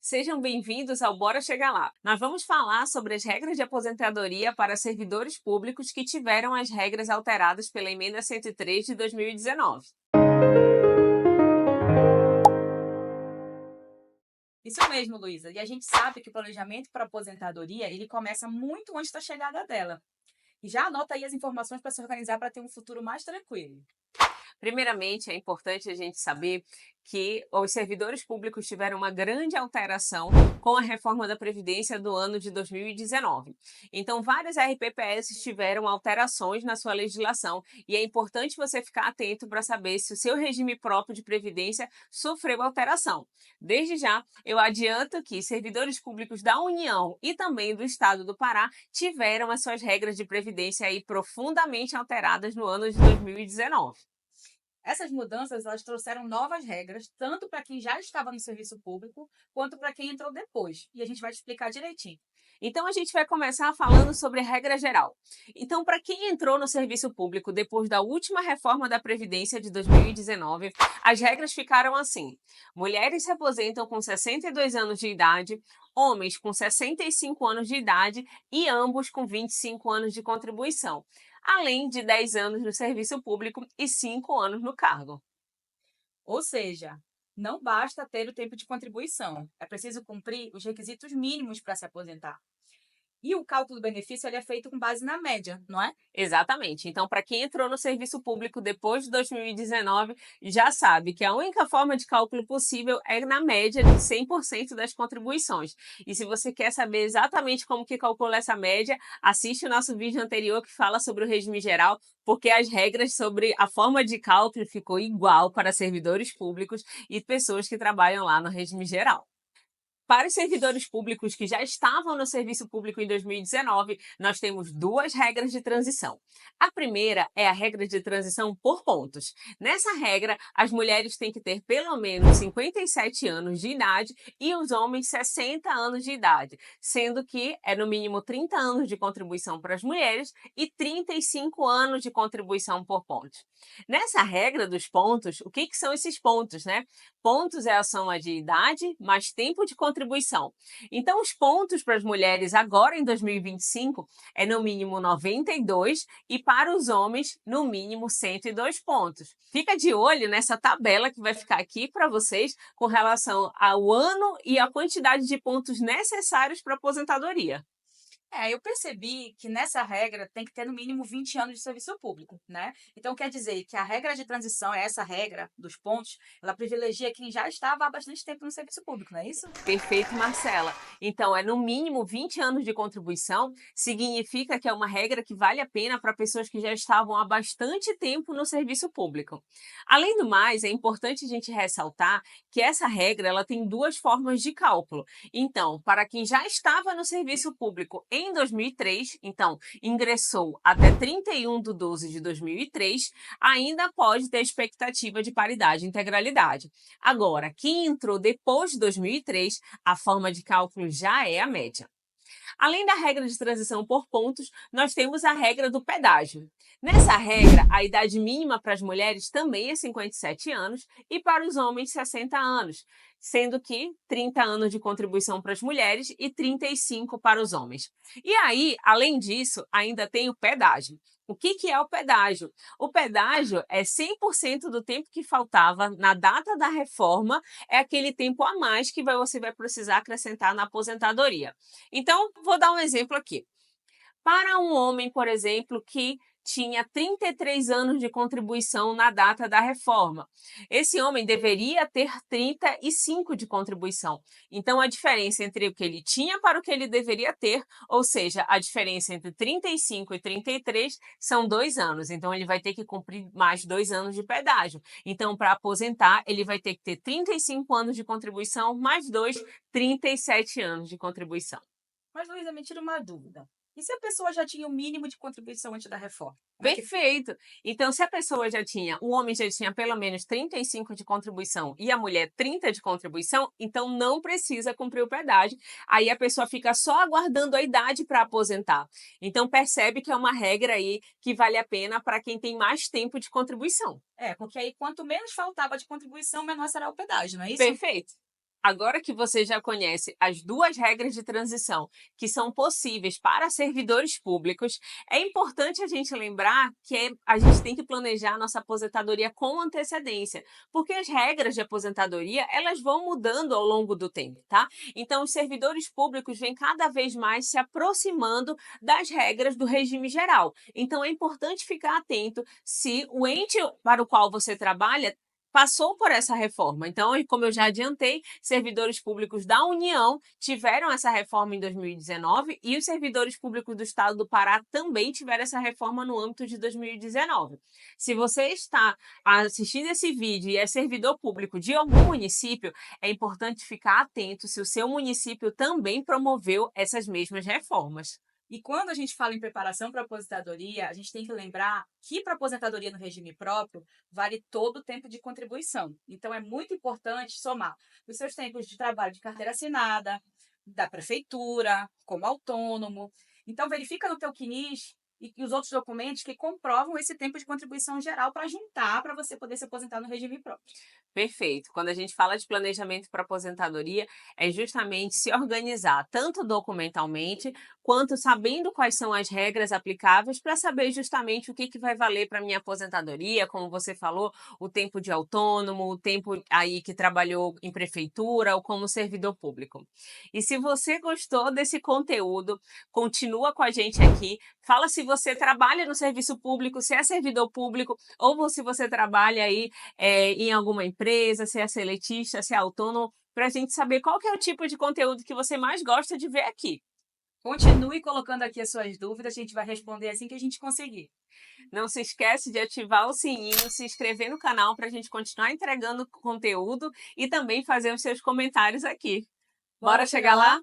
Sejam bem-vindos ao Bora Chegar Lá. Nós vamos falar sobre as regras de aposentadoria para servidores públicos que tiveram as regras alteradas pela Emenda 103 de 2019. Isso mesmo, Luísa. E a gente sabe que o planejamento para a aposentadoria, ele começa muito antes da chegada dela. E já anota aí as informações para se organizar para ter um futuro mais tranquilo. Primeiramente, é importante a gente saber que os servidores públicos tiveram uma grande alteração com a reforma da Previdência do ano de 2019. Então, vários RPPS tiveram alterações na sua legislação e é importante você ficar atento para saber se o seu regime próprio de previdência sofreu alteração. Desde já, eu adianto que servidores públicos da União e também do Estado do Pará tiveram as suas regras de previdência aí profundamente alteradas no ano de 2019. Essas mudanças, elas trouxeram novas regras, tanto para quem já estava no serviço público, quanto para quem entrou depois. E a gente vai te explicar direitinho. Então a gente vai começar falando sobre a regra geral. Então, para quem entrou no serviço público depois da última reforma da Previdência de 2019, as regras ficaram assim: mulheres se aposentam com 62 anos de idade, homens com 65 anos de idade e ambos com 25 anos de contribuição, além de 10 anos no serviço público e 5 anos no cargo. Ou seja, não basta ter o tempo de contribuição, é preciso cumprir os requisitos mínimos para se aposentar. E o cálculo do benefício ele é feito com base na média, não é? Exatamente. Então, para quem entrou no serviço público depois de 2019, já sabe que a única forma de cálculo possível é na média de 100% das contribuições. E se você quer saber exatamente como que calcula essa média, assiste o nosso vídeo anterior que fala sobre o regime geral, porque as regras sobre a forma de cálculo ficou igual para servidores públicos e pessoas que trabalham lá no regime geral. Para os servidores públicos que já estavam no serviço público em 2019, nós temos duas regras de transição. A primeira é a regra de transição por pontos. Nessa regra, as mulheres têm que ter pelo menos 57 anos de idade e os homens 60 anos de idade, sendo que é no mínimo 30 anos de contribuição para as mulheres e 35 anos de contribuição por ponto. Nessa regra dos pontos, o que são esses pontos, né? Pontos é a soma de idade mais tempo de contribuição. Então, os pontos para as mulheres agora em 2025 é no mínimo 92 e para os homens no mínimo 102 pontos. Fica de olho nessa tabela que vai ficar aqui para vocês com relação ao ano e a quantidade de pontos necessários para a aposentadoria. Eu percebi que nessa regra tem que ter no mínimo 20 anos de serviço público, né? Então quer dizer que a regra de transição é essa regra dos pontos, ela privilegia quem já estava há bastante tempo no serviço público, não é isso? Perfeito, Marcela. Então, é no mínimo 20 anos de contribuição, significa que é uma regra que vale a pena para pessoas que já estavam há bastante tempo no serviço público. Além do mais, é importante a gente ressaltar que essa regra ela tem duas formas de cálculo. Então, para quem já estava no serviço público em 2003, então ingressou até 31 de 12 de 2003, ainda pode ter expectativa de paridade e integralidade. Agora, quem entrou depois de 2003, a forma de cálculo já é a média. Além da regra de transição por pontos, nós temos a regra do pedágio. Nessa regra, a idade mínima para as mulheres também é 57 anos e para os homens 60 anos, sendo que 30 anos de contribuição para as mulheres e 35 para os homens. E aí, além disso, ainda tem o pedágio. O que é o pedágio? O pedágio é 100% do tempo que faltava na data da reforma, é aquele tempo a mais que você vai precisar acrescentar na aposentadoria. Então, vou dar um exemplo aqui. Para um homem, por exemplo, que tinha 33 anos de contribuição na data da reforma. Esse homem deveria ter 35 de contribuição. Então, a diferença entre o que ele tinha para o que ele deveria ter, ou seja, a diferença entre 35 e 33 são 2 anos. Então, ele vai ter que cumprir mais 2 anos de pedágio. Então, para aposentar, ele vai ter que ter 35 anos de contribuição, mais 2, 37 anos de contribuição. Mas, Luísa, me tira uma dúvida. E se a pessoa já tinha o mínimo de contribuição antes da reforma? Como é que fica? Perfeito. Então, se a pessoa já tinha, o homem já tinha pelo menos 35 de contribuição e a mulher 30 de contribuição, então não precisa cumprir o pedágio. Aí a pessoa fica só aguardando a idade para aposentar. Então, percebe que é uma regra aí que vale a pena para quem tem mais tempo de contribuição. Porque aí quanto menos faltava de contribuição, menor será o pedágio, não é isso? Perfeito. Agora que você já conhece as duas regras de transição que são possíveis para servidores públicos, é importante a gente lembrar que a gente tem que planejar a nossa aposentadoria com antecedência, porque as regras de aposentadoria elas vão mudando ao longo do tempo, tá? Então, os servidores públicos vêm cada vez mais se aproximando das regras do regime geral. Então, é importante ficar atento se o ente para o qual você trabalha passou por essa reforma. Então, como eu já adiantei, servidores públicos da União tiveram essa reforma em 2019 e os servidores públicos do Estado do Pará também tiveram essa reforma no âmbito de 2019. Se você está assistindo esse vídeo e é servidor público de algum município, é importante ficar atento se o seu município também promoveu essas mesmas reformas. E quando a gente fala em preparação para aposentadoria, a gente tem que lembrar que para aposentadoria no regime próprio, vale todo o tempo de contribuição. Então, é muito importante somar os seus tempos de trabalho de carteira assinada, da prefeitura, como autônomo. Então, verifica no teu CNIS e os outros documentos que comprovam esse tempo de contribuição geral para juntar para você poder se aposentar no regime próprio. Perfeito. Quando a gente fala de planejamento para aposentadoria, é justamente se organizar tanto documentalmente quanto sabendo quais são as regras aplicáveis para saber justamente o que vai valer para minha aposentadoria, como você falou, o tempo de autônomo, o tempo aí que trabalhou em prefeitura ou como servidor público. E se você gostou desse conteúdo, continua com a gente aqui. Fala se você trabalha no serviço público, se é servidor público ou se você trabalha aí em alguma empresa, se é seletista, se é autônomo, para a gente saber qual que é o tipo de conteúdo que você mais gosta de ver aqui. Continue colocando aqui as suas dúvidas, a gente vai responder assim que a gente conseguir. Não se esquece de ativar o sininho, se inscrever no canal para a gente continuar entregando conteúdo e também fazer os seus comentários aqui. Bora chegar lá?